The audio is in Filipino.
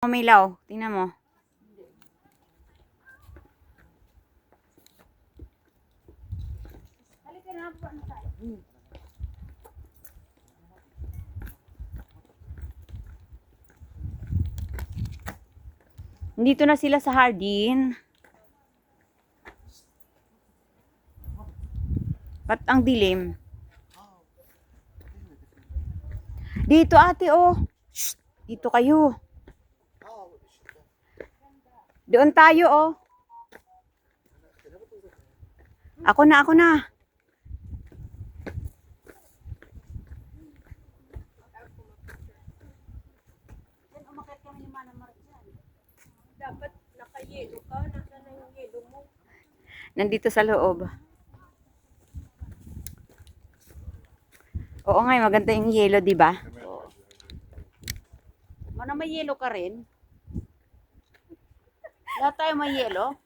Umilaw, tingnan mo. Dito na sila sa hardin. Ba't ang dilim? Dito ate oh. Shh, dito kayo. Doon tayo oh. Ako na. Dapat naka-yelo ka. Nasaan na yung yelo mo? Nandito sa loob. Oo nga, maganda yung yelo, di ba? Mana may yelo ka rin? Lahat tayo may yelo?